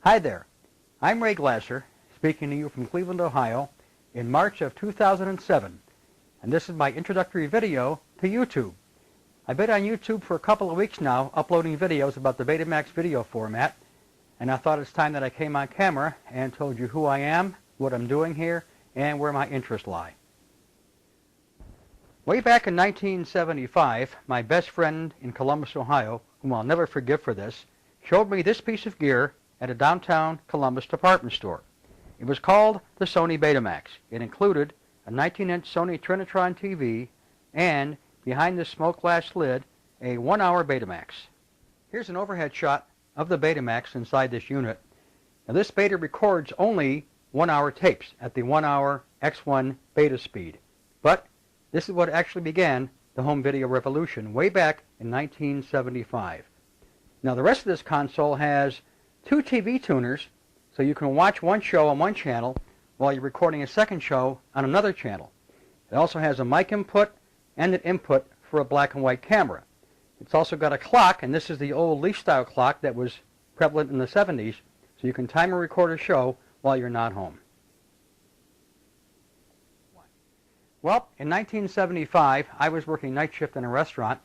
Hi there, I'm Ray Glasser, speaking to you from Cleveland, Ohio in March of 2007, and this is my introductory video to YouTube. I've been on YouTube for a couple of weeks now uploading videos about the Betamax video format, and I thought it's time that I came on camera and told you who I am, what I'm doing here, and where my interests lie. Way back in 1975, my best friend in Columbus, Ohio, whom I'll never forgive for this, showed me this piece of gear at a downtown Columbus department store. It was called the Sony Betamax. It included a 19-inch Sony Trinitron TV and, behind the smoke glass lid, a 1-hour Betamax. Here's an overhead shot of the Betamax inside this unit. Now this beta records only 1-hour tapes at the 1-hour X1 beta speed. But this is what actually began the home video revolution way back in 1975. Now the rest of this console has 2 TV tuners, so you can watch one show on one channel while you're recording a second show on another channel. It also has a mic input and an input for a black and white camera. It's also got a clock, and this is the old leaf-style clock that was prevalent in the 70s, so you can time and record a show while you're not home. Well, in 1975, I was working night shift in a restaurant,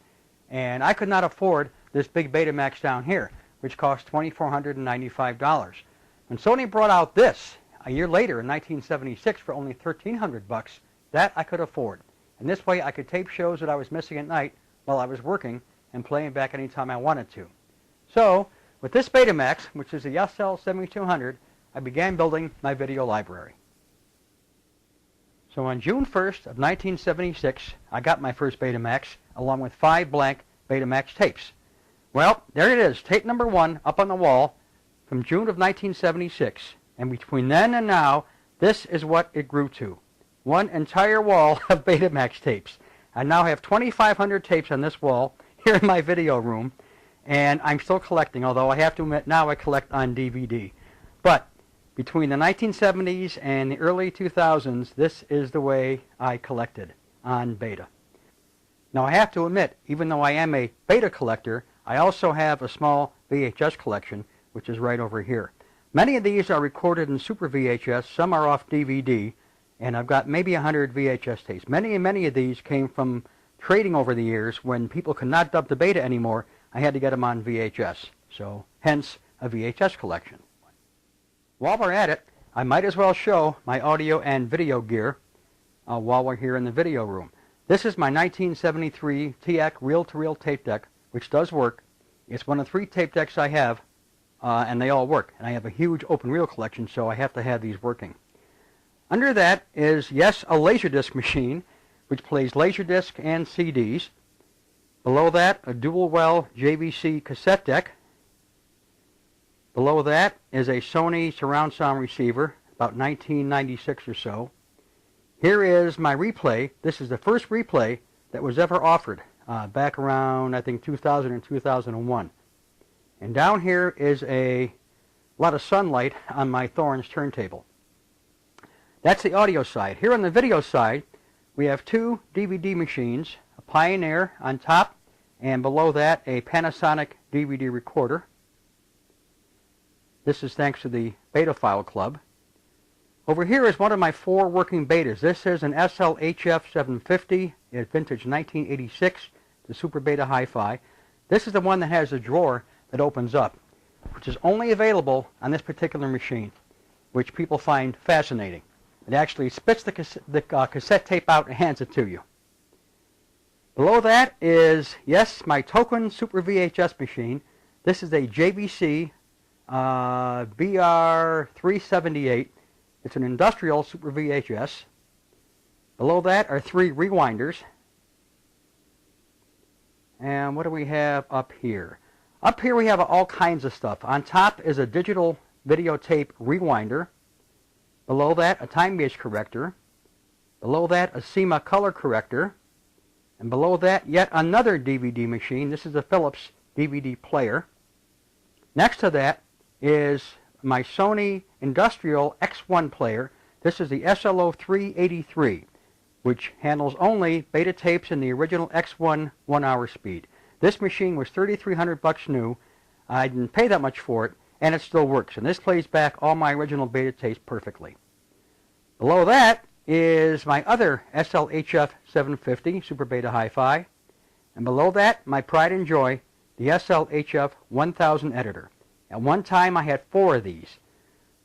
and I could not afford this big Betamax down here, which cost $2,495. When Sony brought out this a year later in 1976 for only $1,300, that I could afford. And this way I could tape shows that I was missing at night while I was working and play them back anytime I wanted to. So, with this Betamax, which is the SL7200, I began building my video library. So on June 1st of 1976, I got my first Betamax, along with 5 blank Betamax tapes. Well, there it is, tape number 1 up on the wall from June of 1976. And between then and now, this is what it grew to. One entire wall of Betamax tapes. I now have 2,500 tapes on this wall here in my video room, and I'm still collecting, although I have to admit now I collect on DVD. But between the 1970s and the early 2000s, this is the way I collected on beta. Now I have to admit, even though I am a beta collector, I also have a small VHS collection, which is right over here. Many of these are recorded in Super VHS, some are off DVD, and I've got maybe 100 VHS tapes. Many of these came from trading over the years. When people could not dub the beta anymore, I had to get them on VHS, so hence a VHS collection. While we're at it, I might as well show my audio and video gear while we're here in the video room. This is my 1973 TEC reel-to-reel tape deck, which does work. It's one of 3 tape decks I have, and they all work. And I have a huge open reel collection, so I have to have these working. Under that is, yes, a Laserdisc machine, which plays Laserdisc and CDs. Below that, a dual-well JVC cassette deck. Below that is a Sony surround sound receiver, about 1996 or so. Here is my replay. This is the first replay that was ever offered back around, I think, 2000 and 2001. And down here is a lot of sunlight on my Thorns turntable. That's the audio side. Here on the video side, we have 2 DVD machines, a Pioneer on top, and below that, a Panasonic DVD recorder. This is thanks to the Betaphile Club. Over here is one of my 4 working betas. This is an SL7200, it's vintage 1986, the Super Beta HiFi. This is the one that has a drawer that opens up, which is only available on this particular machine, which people find fascinating. It actually spits the cassette tape out and hands it to you. Below that is, yes, my token Super VHS machine. This is a JVC BR378. It's an industrial Super VHS. Below that are 3 rewinders. And what do we have up here? Up here we have all kinds of stuff. On top is a digital videotape rewinder. Below that, a time gauge corrector. Below that, a CMA color corrector. And below that, yet another DVD machine. This is a Philips DVD player. Next to that is my Sony Industrial X1 player. This is the SL7300, which handles only beta tapes in the original X1 1-hour speed. This machine was $3,300 new. I didn't pay that much for it. and it still works. And this plays back all my original beta tapes perfectly. Below that is my other SL7200 Super Beta HiFi. And below that, my pride and joy, the SL7200 editor. At one time, I had 4 of these.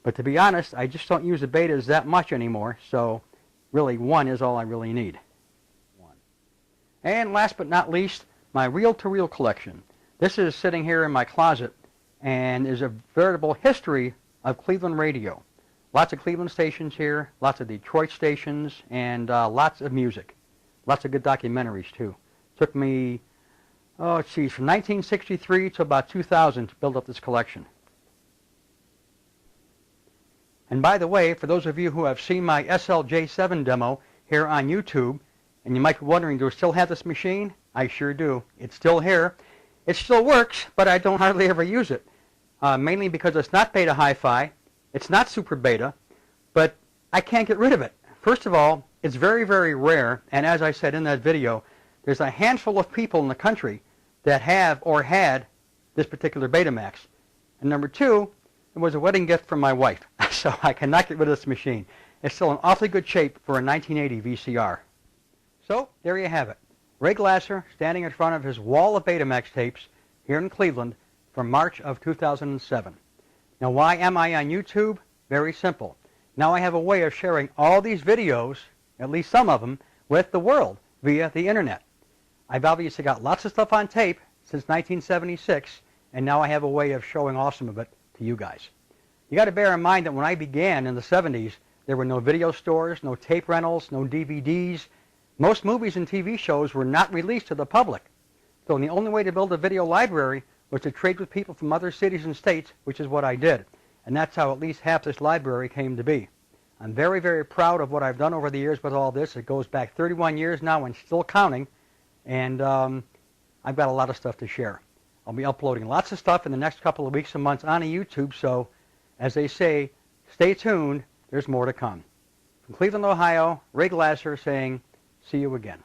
But to be honest, I just don't use the betas that much anymore, so really 1 is all I really need. And last but not least, my reel-to-reel collection. This is sitting here in my closet and is a veritable history of Cleveland radio. Lots of Cleveland stations here, lots of Detroit stations, and lots of music. Lots of good documentaries, too. Took me, from 1963 to about 2000 to build up this collection. And by the way, for those of you who have seen my SLJ7 demo here on YouTube, and you might be wondering, do I still have this machine? I sure do. It's still here. It still works, but I don't hardly ever use it. Mainly because it's not beta hi-fi, it's not super beta, but I can't get rid of it. First of all, it's very, very rare, and as I said in that video, there's a handful of people in the country that have or had this particular Betamax. And number 2, it was a wedding gift from my wife, so I cannot get rid of this machine. It's still in awfully good shape for a 1980 VCR. So, there you have it. Ray Glasser standing in front of his wall of Betamax tapes here in Cleveland from March of 2007. Now, why am I on YouTube? Very simple. Now I have a way of sharing all these videos, at least some of them, with the world via the internet. I've obviously got lots of stuff on tape since 1976, and now I have a way of showing all some of it to you guys. You got to bear in mind that when I began in the 70s, there were no video stores, no tape rentals, no DVDs. Most movies and TV shows were not released to the public. So the only way to build a video library was to trade with people from other cities and states, which is what I did. And that's how at least half this library came to be. I'm very, very proud of what I've done over the years with all this. It goes back 31 years now and still counting. And I've got a lot of stuff to share. I'll be uploading lots of stuff in the next couple of weeks and months on YouTube. So, as they say, stay tuned. There's more to come. From Cleveland, Ohio, Ray Glasser saying, see you again.